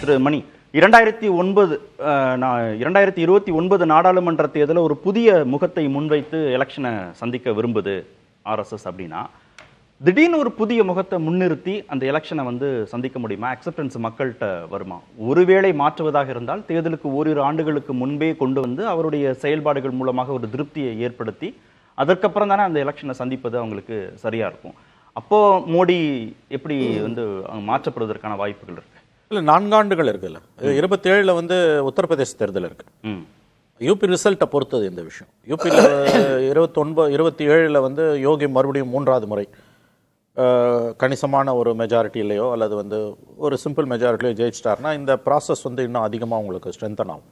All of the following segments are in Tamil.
திரு மணி 2029 நாடாளுமன்ற தேர்தலில் ஒரு புதிய முகத்தை முன்வைத்து எலெக்ஷனை சந்திக்க விரும்புது ஆர்எஸ்எஸ் அப்படின்னா திடீர்னு ஒரு புதிய முகத்தை முன்னிறுத்தி அந்த எலெக்ஷனை சந்திக்க முடியுமா? அக்செப்டன்ஸ் மக்கள்கிட்ட வருமா? ஒருவேளை மாற்றுவதாக இருந்தால் தேர்தலுக்கு ஓரிரு ஆண்டுகளுக்கு முன்பே கொண்டு வந்து அவருடைய செயல்பாடுகள் மூலமாக ஒரு திருப்தியை ஏற்படுத்தி அதற்கப்புறம் தானே அந்த எலெக்ஷனை சந்திப்பது அவங்களுக்கு சரியா இருக்கும். அப்போ மோடி எப்படி மாற்றப்படுவதற்கான வாய்ப்புகள் இருக்கு? இல்லை, 4 ஆண்டுகள் இருக்குல்ல. 27 உத்தரப்பிரதேச தேர்தல் இருக்கு. யூபி ரிசல்ட்டை பொறுத்தது இந்த விஷயம். யூபியில் 27 யோகி மறுபடியும் 3வது முறை கணிசமான ஒரு மெஜாரிட்டி இல்லையோ அல்லது ஒரு சிம்பிள் மெஜாரிட்டியோ ஜெயிச்சிட்டாருன்னா இந்த ப்ராசஸ் இன்னும் அதிகமாக உங்களுக்கு ஸ்ட்ரென்தன் ஆகும்.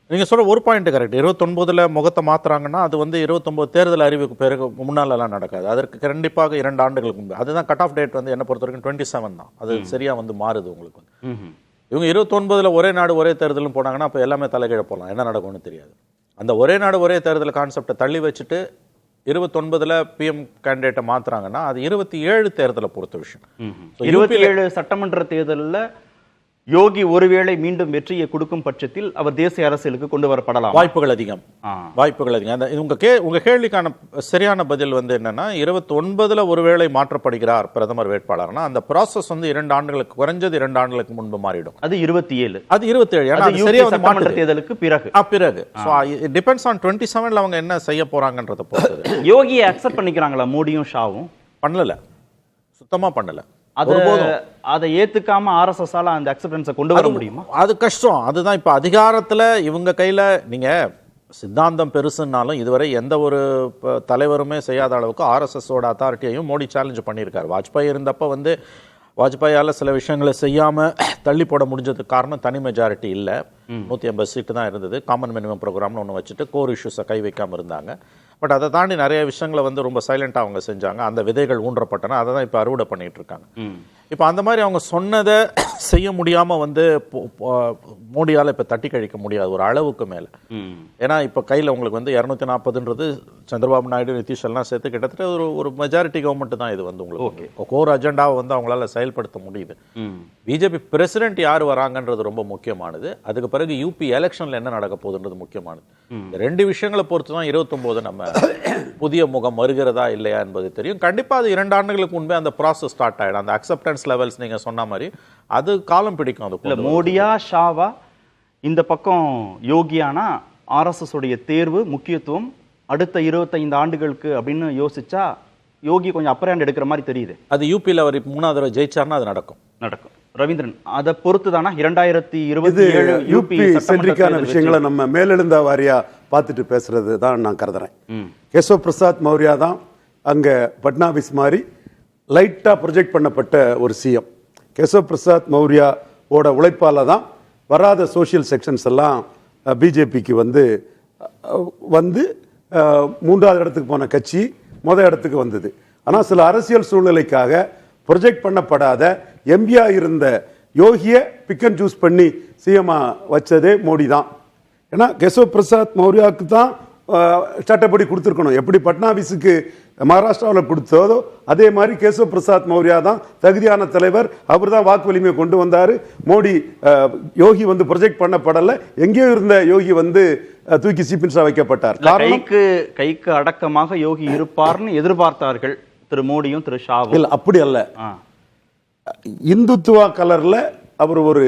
நீங்கள் சொல்கிற ஒரு பாயிண்ட் கரெக்ட். 29 முகத்தை மாற்றுறாங்கன்னா அது 29 தேர்தல் அறிவுக்கு பிறகு முன்னாலெல்லாம் நடக்காது. அதற்கு கண்டிப்பாக 2 ஆண்டுகளுக்கு முன்பு. அதுதான் கட் ஆஃப் டேட் என்ன பொறுத்த வரைக்கும் 27 தான். அது சரியாக மாறுது உங்களுக்கு. இவங்க 29 ஒரே நாடு ஒரே தேர்தலும் போனாங்கன்னா அப்போ எல்லாமே தலைகீழ போகலாம், என்ன நடக்கும்னு தெரியாது. அந்த ஒரே நாடு ஒரே தேர்தல் கான்செப்டை தள்ளி வச்சுட்டு 29 பிஎம் கேண்டிடேட்டை மாத்துறாங்கன்னா அது 27 தேர்தலை பொறுத்த விஷயம். 27 சட்டமன்ற தேர்தலில் யோகி ஒருவேளை மீண்டும் வெற்றியை கொடுக்கும் பட்சத்தில் அவர் தேசிய அரசியலுக்கு கொண்டு வரப்படலாம். வாய்ப்புகள் அதிகம். உங்க கேள்விக்கான சரியான பதில் என்னன்னா 29 ஒருவேளை மாற்றப்படுகிறார் பிரதமர் வேட்பாளர்னா அந்த ப்ராசஸ் 2 ஆண்டுகளுக்கு குறைஞ்சது 2 ஆண்டுகளுக்கு முன்பு மாறிடும். அது 27. அது 27 சட்டமன்ற தேர்தலுக்கு பிறகு. டிபெண்ட்ஸ் ஆன் 27 அவங்க என்ன செய்ய போறாங்கன்றத பொறுத்து. யோகியை அக்செப்ட் பண்ணிக்கிறாங்களா மோடியும் ஷாவும்? பண்ணல, சுத்தமா பண்ணல. அதை ஏத்துக்காம ஆர்எஸ்எஸ்-ஆல அந்த அக்செப்டன்ஸை கொண்டு வர முடியுமா? அது கஷ்டம். அதுதான் இப்ப அதிகாரத்துல இவங்க கையில. நீங்க சித்தாந்தம் பெருசுன்னாலும் இதுவரை எந்த ஒரு தலைவருமே செய்யாத அளவுக்கு ஆர்எஸ்எஸ்-ஓட அத்தாரிட்டியையும் மோடி சேலஞ்ச் பண்ணியிருக்காரு. வாஜ்பாய் இருந்தப்ப வாஜ்பாயால் சில விஷயங்களை செய்யாம தள்ளி போட முடிஞ்சதுக்கு காரணம் தனி மெஜாரிட்டி இல்லை. 150 சீட்டு தான் இருந்தது. காமன் மினிமம் ப்ரோக்ராம்னு ஒன்று வச்சுட்டு கோர் இஷ்யூஸை கை வைக்காம இருந்தாங்க. பட் அதை தாண்டி நிறைய விஷயங்களை ரொம்ப சைலண்டாக அவங்க செஞ்சாங்க. அந்த விதைகள் ஊன்றப்பட்டன. அதை தான் இப்போ அறுவடை பண்ணிட்டு இருக்காங்க. இப்போ அந்த மாதிரி அவங்க சொன்னதை செய்ய முடியாம மோடியால் இப்போ தட்டி கழிக்க முடியாது ஒரு அளவுக்கு மேலே. ஏன்னா இப்போ கையில் உங்களுக்கு 240ன்றது சந்திரபாபு நாயுடு நிதிஷ் எல்லாம் சேர்த்து கிட்டத்தட்ட ஒரு மெஜாரிட்டி கவர்மெண்ட் தான் இது உங்களுக்கு கோர் அஜெண்டாவை அவங்களால செயல்படுத்த முடியுது. பிஜேபி பிரசிடென்ட் யார் வராங்கன்றது ரொம்ப முக்கியமானது. அதுக்கு பிறகு யூபி எலெக்ஷன்ல என்ன நடக்க போகுதுன்றது முக்கியமானது. இந்த 2 விஷயங்களை பொறுத்து தான் 29 நம்ம புதிய முகம் வருகிறதா இல்லையா என்பது தெரியும். கண்டிப்பா அது 2 ஆண்டுகளுக்கு முன்பே அந்த ப்ராசஸ் ஸ்டார்ட் ஆயிடும். அந்த அக்செப்டன்ஸ் லெவல்ஸ் நீங்க சொன்ன மாதிரி அது காலம் பிடிக்கும். அது மோடியா ஷாவா இந்த பக்கம் யோகியானா ஆர்எஸ்எஸ் உடைய தேர்வு முக்கியத்துவம் அடுத்த 25 ஆண்டுகளுக்கு அப்படின்னு யோசிச்சா யோகி கொஞ்சம் அப்பர் ஹேண்ட் எடுக்கிற மாதிரி தெரியுது. அது யூபியில் அவர் 3வது தடவை ஜெயிச்சார்னா அது நடக்கும். ரவீந்திரன், அதை பொறுத்து தானா 2027 யூபி சென்ட்ரிக்கான விஷயங்களை நம்ம மேலெழுந்த வாரியா பார்த்துட்டு பேசுறது தான் நான் கருதுறேன். கேசவ் பிரசாத் மௌர்யா தான் அங்க பட்னாவிஸ் மாதிரி லைட்டா ப்ரொஜெக்ட் பண்ணப்பட்ட ஒரு சிஎம். கேசவ் பிரசாத் மௌர்யா ஓட உழைப்பால தான் வராத சோசியல் செக்ஷன்ஸ் எல்லாம் பிஜேபிக்கு வந்து 3வது இடத்துக்கு போன கட்சி முதல் இடத்துக்கு வந்தது. ஆனால் சில அரசியல் சூழ்நிலைக்காக ப்ரொஜெக்ட் பண்ணப்படாத எம்பியா இருந்த யோகியை பிக் அண்ட் சூஸ் பண்ணி சிஎம்மா வச்சதே மோடி தான். ஏன்னா கேசவ் பிரசாத் மௌர்யாவுக்கு தான் சட்டப்படி கொடுத்துருக்கணும். எப்படி பட்னாவிஸுக்கு மகாராஷ்டிராவில் கொடுத்ததோ அதே மாதிரி கேசவ் பிரசாத் மௌர்யா தான் தகுதியான தலைவர். அவர் தான் வாக்கு வலிமையை கொண்டு வந்தார். மோடி யோகி ப்ரொஜெக்ட் பண்ணப்படலை. எங்கேயோ இருந்த யோகி தூக்கி சீஃப் மினிஸ்டரா வைக்கப்பட்டார். கைக்கு அடக்கமாக யோகி இருப்பார்னு எதிர்பார்த்தார்கள் திரு மோடியும் திரு ஷாவும். இல்ல, அப்படி அல்ல. இந்துத்துவா கலர்ல அவர் ஒரு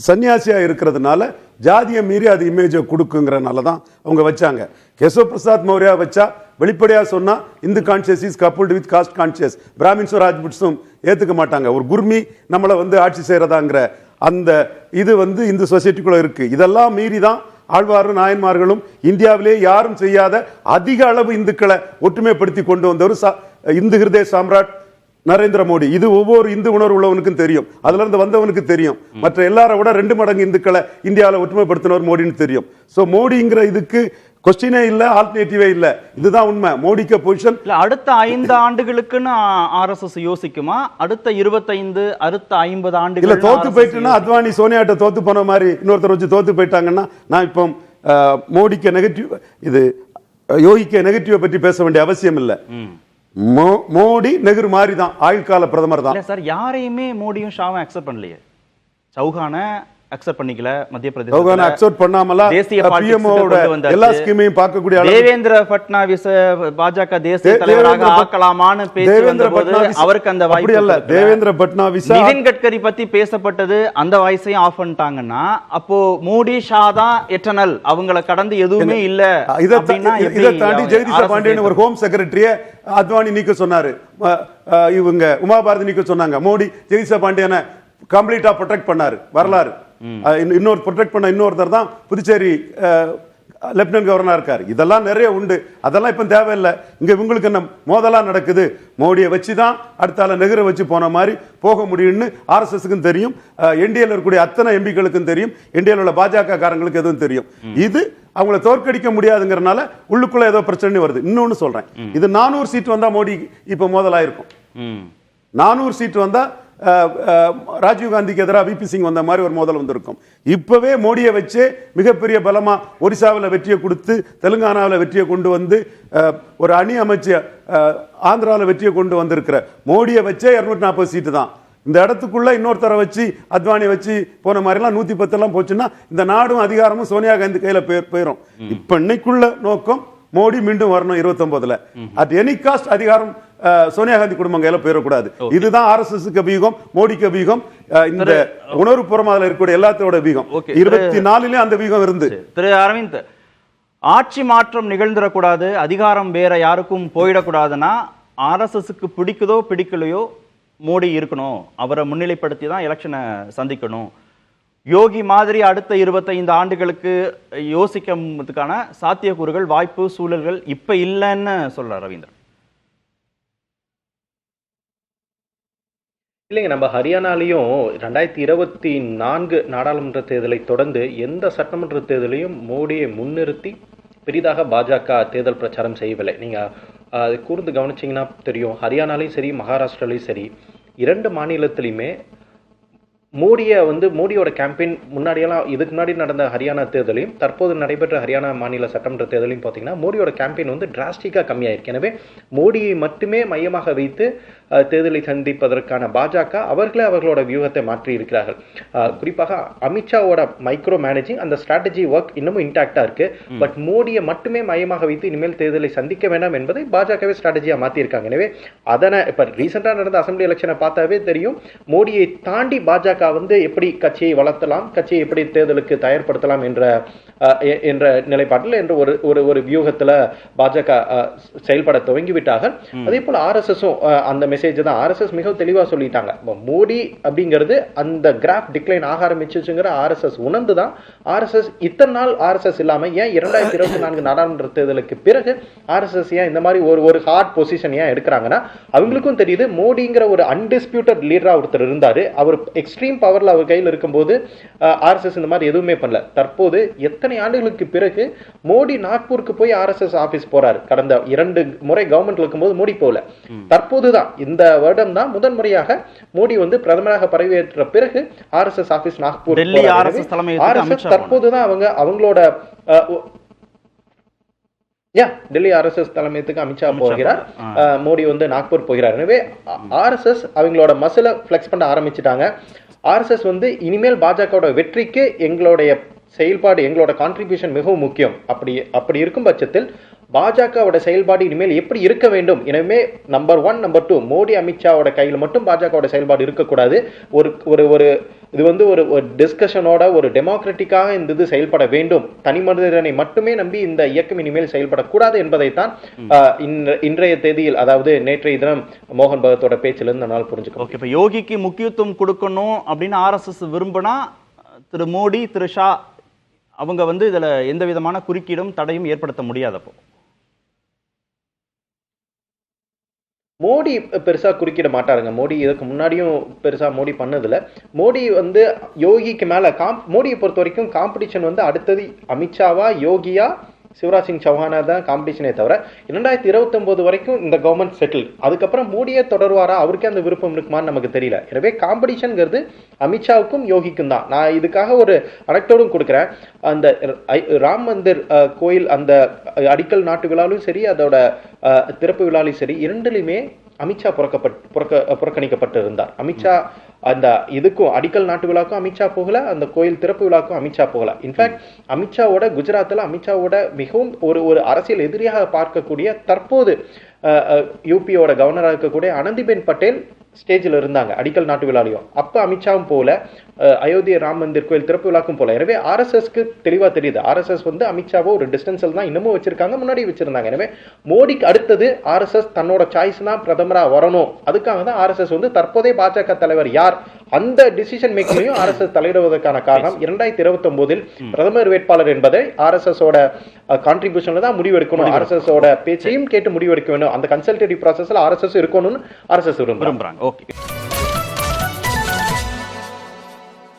சன்னியாசியா இருக்கிறதுனால ஜாதியை மீறி அது இமேஜை கொடுக்குங்கிறனால தான் அவங்க வச்சாங்க. கேசவ் பிரசாத் மௌர்யா வச்சா வெளிப்படையா சொன்னா Hindu conscious is coupled with caste conscious, பிராமின்ஸும் ராஜ்புட்ஸும் ஏத்துக்க மாட்டாங்க. ஒரு குர்மி நம்மளை ஆட்சி செய்யறதாங்கிற அந்த இது இந்து சொசைட்டிக்குள்ள இருக்கு. இதெல்லாம் மீறி தான் ஆழ்வாரும் நாயன்மார்களும் இந்தியாவிலே யாரும் செய்யாத அதிக அளவு இந்துக்களை ஒற்றுமைப்படுத்தி கொண்டு வந்தவர் இந்து ஹிருதய சாம்ராட் நரேந்திர மோடி. இது ஒவ்வொரு இந்து உணர்வு உள்ளவனுக்கும் தெரியும். அதுல இருந்து வந்தவனுக்கு தெரியும். மற்ற எல்லாரை விட 2 மடங்கு இந்துக்களை இந்தியாவில் ஒற்றுமைப்படுத்தினவர் மோடின்னு தெரியும். சோ மோடிங்கிற இதுக்கு கொஸ்டினே இல்ல, ஆல்டர்னேட்டிவே இல்ல. இதுதான் உண்மை. மோடிக்கு பொசிஷன் அடுத்த 5 ஆண்டுகளுக்குன்னு ஆர்எஸ்எஸ் யோசிக்குமா? அடுத்த 25 அடுத்த 50 ஆண்டுகள் இல்ல தோத்து போயிட்டுன்னா அத்வானி சோனியாட்ட தோத்து போன மாதிரி இன்னொருத்தர் வச்சு தோத்து போயிட்டாங்கன்னா நான் இப்போ மோடிக்கு நெகட்டிவ் இது யோகிக்கு நெகட்டிவ் பற்றி பேச வேண்டிய அவசியம் இல்லை. மோடி நெஹ்ரு மாதிரி தான் ஆயுள்கால பிரதமர் தான் சார். யாரையுமே மோடியும் ஷாவும் அக்செப்ட் பண்ணலையே. சௌஹானை அக்செப்ட் பண்ணிக்கல மத்திய சௌஹானை பிரதேச அக்செப்ட் பண்ணாமல தேசிய பிஎம்ஓட எல்லா ஸ்கீமையும் பார்க்கக்கூடிய தேவேந்திர பட்னாவிஸ் பாஜக தேசிய தலைவராக ஆக்கலாமான்னு பேச்சு வந்தபோது அவருக்கு அந்த வாய்ப்பு அப்படி அல்ல. தேவேந்திர பட்னாவிஸ் நிதின் கட்கரி பத்தி பேசப்பட்டது, அந்த வாய்ஸையும் ஆஃப் பண்ணிட்டாங்கன்னா அப்போ மோடி ஷா தான் எட்டர்னல், அவங்கள கடந்து எதுவுமே இல்ல. இதை தாண்டி ஜெகதீஷ பாண்டியன் ஒரு ஹோம் செக்ரட்டரிய அத்வானி நீக்க சொன்னாரு, இவங்க உமா பாரதி நீக்க சொன்னாங்க. மோடி ஜெகதீஷ பாண்டியனை கம்ப்ளீட்டா ப்ரொடெக்ட் பண்ணாரு. வரலாறு இன்னொரு ப்ரொடெக்ட் பண்ண இன்னொருத்தர் தான் புதுச்சேரி லெப்டினன்ட் கவர்னரா இருக்காரு. இதெல்லாம் நிறைய உண்டு, அதெல்லாம் இப்ப தேவையில்லை. இங்க உங்களுக்கு என்ன மோதலா நடக்குது, மோடியை வச்சுதான் அடுத்தால நெகிர வச்சு போன மாதிரி போக முடியும்னு ஆர்எஸ்எஸ்க்கும் தெரியும், என்டிஏல இருக்கக்கூடிய அத்தனை எம்பிக்களுக்கும் தெரியும், என்டிஏல உள்ள பாஜக காரங்களுக்கு எதுவும் தெரியும். இது அவங்களை தோற்கடிக்க முடியாதுங்கிறனால உள்ளுக்குள்ள ஏதோ பிரச்சனை வருது. இன்னொன்னு சொல்றேன், இது 400 சீட் வந்தா மோடி இப்ப மோதலாயிருக்கும். 400 சீட் வந்தா ராஜீவ் காந்திக்கு எதிராக விபி சிங் வந்த மாதிரி ஒரு மோதல் வந்திருக்கும். இப்பவே மோடியை வச்சு மிகப்பெரிய பலமா ஒரிசாவில் வெற்றியை கொடுத்து, தெலுங்கானாவில் வெற்றியை கொண்டு வந்து, ஒரு அணி அமைச்சு ஆந்திராவில் வெற்றியை கொண்டு வந்திருக்கிற மோடியை வச்சே 240 சீட்டு தான். இந்த இடத்துக்குள்ள இன்னொருத்தரை வச்சு அத்வானி வச்சு போன மாதிரிலாம் 110 எல்லாம் போச்சுன்னா இந்த நாடும் அதிகாரமும் சோனியா காந்தி கையில போயிடும். இப்ப இன்னைக்குள்ள நோக்கம் மோடி மீண்டும் வரணும் 29ல. அட் எனி காஸ்ட் அதிகாரம் சோனியா காந்தி குடும்பம் கையில போயிடக்கூடாது. இதுதான் ஆர்எஸ்எஸ்க்கு அபியுகம், மோடிக்கு அபியுகம், இந்த உணர்வு புறமாதில் இருக்கக்கூடிய எல்லாத்தோட அபியுகம். 24லயும் அந்த அபியுகம் இருந்து. திரு அரவிந்த், ஆட்சி மாற்றம் நிகழ்ந்துடக்கூடாது, அதிகாரம் வேற யாருக்கும் போயிடக்கூடாதுன்னா ஆர்எஸ்எஸ்க்கு பிடிக்குதோ பிடிக்கலையோ மோடி இருக்கணும், அவரை முன்னிலைப்படுத்தி தான் எலெக்ஷனை சந்திக்கணும். யோகி மாதிரி அடுத்த 25 ஆண்டுகளுக்கு யோசிக்கிறதுக்கான சாத்தியக்கூறுகள், வாய்ப்பு, சூழல்கள் இப்ப இல்லைன்னு சொல்ற ரவீந்திரன். இல்லைங்க, நம்ம ஹரியானாலையும் 2024 நாடாளுமன்ற தேர்தலை தொடர்ந்து எந்த சட்டமன்ற தேர்தலையும் மோடியை முன்னிறுத்தி பெரிதாக பாஜக தேர்தல் பிரச்சாரம் செய்யவில்லை. நீங்கள் அதை கூர்ந்து கவனிச்சிங்கன்னா தெரியும், ஹரியானாலையும் சரி மகாராஷ்டிராலையும் சரி 2 மாநிலத்திலையுமே மோடியோட கேம்பெயின் முன்னாடியெல்லாம், இதுக்கு முன்னாடி நடந்த ஹரியானா தேர்தலையும் தற்போது நடைபெற்ற ஹரியானா மாநில சட்டமன்ற தேர்தலையும் பார்த்தீங்கன்னா மோடியோட கேம்பெயின் டிராஸ்டிக்காக கம்மியாயிருக்கு. எனவே மோடியை மட்டுமே மையமாக வைத்து தேர்தலை சந்திப்பதற்கான பாஜக அவர்களோட வியூகத்தை மாற்றி இருக்கிறார்கள். குறிப்பாக அமித்ஷாவோட மைக்ரோ மேனேஜிங் அந்த ஸ்ட்ராட்டஜி ஒர்க் இன்னமும் இன்டாக்டா இருக்கு. பட் மோடியை மட்டுமே மையமாக வைத்து இனிமேல் தேர்தலை சந்திக்க வேண்டாம் என்பதை பாஜகவே ஸ்ட்ராட்டஜியா மாற்றியிருக்காங்க. எனவே அதனை இப்ப ரீசெண்டா நடந்த அசம்பிளி எலெக்ஷனை பார்த்தாவே தெரியும், மோடியை தாண்டி பாஜக எப்படி கட்சியை வளர்த்தலாம், கட்சியை எப்படி தேர்தலுக்கு தயார்படுத்தலாம் என்ற நிலைப்பாட்டில் என்ற ஒரு வியூகத்துல பாஜக செயல்பட துவங்கிவிட்டார்கள். அதே போல ஆர்எஸ்எஸும் அந்த மெசேஜ் தான் ஆர்எஸ்எஸ் மிக தெளிவா சொல்லிட்டாங்க. மோடி அப்படிங்கிறது அந்த கிராஃப் டிக்ளைன் ஆக ஆரம்பிச்சுங்கிற ஆர்எஸ்எஸ் உணர்ந்துதான் ஆர்எஸ்எஸ் இத்தனை நாள் ஆர்எஸ்எஸ் இல்லாம ஏன் 2024 நாடாளுமன்ற தேர்தலுக்கு பிறகு ஆர்எஸ்எஸ் ஏன் இந்த மாதிரி ஒரு ஹார்ட் பொசிஷன் ஏன் எடுக்கிறாங்கன்னா அவங்களுக்கும் தெரியுது மோடிங்கிற ஒரு அன்டிஸ்பியூட்டட் லீடரா ஒருத்தர் இருந்தாரு. அவர் எக்ஸ்ட்ரீம் பவர்ல அவர் கையில் இருக்கும்போது ஆர்எஸ்எஸ் இந்த மாதிரி எதுவுமே பண்ணல. தற்போது எத்தனை ஆண்டுகளுக்கு பிறகு மோடி நாக்பூருக்கு போய் ஆர்எஸ்எஸ் ஆபீஸ் போறாரு. கடந்த 2 முறை கவர்மெண்ட்ல இருக்கும்போது மோடி போல. தற்போதுதான் இந்த வருடம் தான் முதன் முறையாக மோடி பிரதமராக பதவியேற்ற பிறகு ஆர்எஸ்எஸ் ஆபீஸ் நாக்பூர் ஆர்எஸ்எஸ் தற்போதுதான் அவங்களோட டெல்லி ஆர்எஸ்எஸ் தலைமையத்துக்கு அமித்ஷா போகிறார், மோடி நாக்பூர் போகிறார். எனவே ஆர்எஸ்எஸ் அவங்களோட மசில பிளெக்ஸ் பண்ண ஆரம்பிச்சுட்டாங்க. ஆர்எஸ்எஸ் இனிமேல் பாஜகவோட வெற்றிக்கு எங்களுடைய செயல்பாடு, எங்களோட கான்ட்ரிபியூஷன் மிகவும் முக்கியம். அப்படி இருக்கும் பட்சத்தில் பாஜகவோட செயல்பாடு இனிமேல் எப்படி இருக்க வேண்டும். எனவே நம்பர் 1 நம்பர் 2 மோடி அமித்ஷாவோட கையில் மட்டும் பாஜகவோட செயல்பாடு இருக்கக்கூடாது. இது ஒரு டிஸ்கஷனோட ஒரு டெமோக்ராட்டிக்காக இந்த இது செயல்பட வேண்டும். தனி மனிதனை மட்டுமே நம்பி இந்த இயக்கம் இனிமேல் செயல்படக்கூடாது என்பதைத்தான் இன்றைய தேதியில், அதாவது நேற்றைய தினம் மோகன் பகத்தோட பேச்சிலிருந்து நம்மால் புரிஞ்சுக்கணும். இப்ப யோகிக்கு முக்கியத்துவம் கொடுக்கணும் அப்படின்னு ஆர்எஸ்எஸ் விரும்பினா திரு மோடி, திரு ஷா அவங்க இதுல எந்த விதமான குறுக்கீடும் தடையும் ஏற்படுத்த முடியாதப்போ மோடி பெருசா குறுக்கிட மாட்டாருங்க. மோடி இதுக்கு முன்னாடியும் பெருசா மோடி பண்ணதில்ல. மோடி யோகிக்கு மேல மோடியை பொறுத்த வரைக்கும் காம்படிஷன் அடுத்தது அமித்ஷாவா யோகியா சிவராஜ் சிங் சௌஹானா தான் காம்படிஷனே தவிர 2029 வரைக்கும் இந்த கவர்மெண்ட் செட்டில். அதுக்கப்புறம் மோடியே தொடர்வாரா, அவருக்கே அந்த விருப்பம் இருக்குமான்னு நமக்கு தெரியல. எனவே காம்படிஷன்ங்கிறது அமித்ஷாவுக்கும் யோகிக்கும் தான். நான் இதுக்காக ஒரு அனெக்டோடும் கொடுக்குறேன். அந்த ராம் மந்திர் கோயில் அந்த அடிக்கல் நாட்டு விழாலும் சரி, அதோட திறப்பு விழாலும் சரி, இரண்டுலையுமே அமித்ஷா புறக்கணிக்கப்பட்டு இருந்தார். அமித்ஷா அந்த இதுக்கும் அடிக்கல் நாட்டு விழாக்கும் அமித்ஷா போகல, அந்த கோயில் திறப்பு விழாக்கும் அமித்ஷா போகல. இன்ஃபேக்ட் அமித்ஷாவோட குஜராத்தில் அமித்ஷாவோட மிகவும் ஒரு அரசியல் எதிரியாக பார்க்கக்கூடிய தற்போது யூபியோட கவர்னராக இருக்கக்கூடிய ஆனந்திபென் பட்டேல் ஸ்டேஜில் இருந்தாங்க அடிக்கல் நாட்டு விழாலையும். அப்போ அமித்ஷாவும் போல, அயோத்திய ராம் மந்திர் கோயில் திறப்பு விழாக்கும் போல. எனவே ஆர்எஸ்எஸ்க்கு தெளிவாக தெரியுது, ஆர்எஸ்எஸ் வந்து அமித்ஷாவோ ஒரு டிஸ்டன்ஸில் தான் இன்னமும் வச்சிருக்காங்க, முன்னாடி வச்சிருந்தாங்க. எனவே மோடிக்கு அடுத்தது ஆர்எஸ்எஸ் தன்னோட சாய்ஸ் தான் பிரதமராக வரணும். அதுக்காக தான் ஆர்எஸ்எஸ் வந்து தற்போதைய பாஜக தலைவர் யார் அந்த டிசிஷன் மேக்கிங்லையும் ஆர்எஸ்எஸ் தலையிடுவதற்கான காரணம் 2029 பிரதமர் வேட்பாளர் என்பதை ஆர்எஸ்எஸ் ஓட கான்ட்ரிபியூஷன்ல தான் முடிவெடுக்கணும். ஆர்எஸ்எஸ் ஓட பேச்சையும் கேட்டு முடிவெடுக்க வேண்டும். அந்த கன்சல்டேட்டிவ் ப்ராசஸ்ல ஆர்எஸ்எஸ் இருக்கணும்னு ஆர்எஸ்எஸ் விரும்புறாங்க. ஓகே.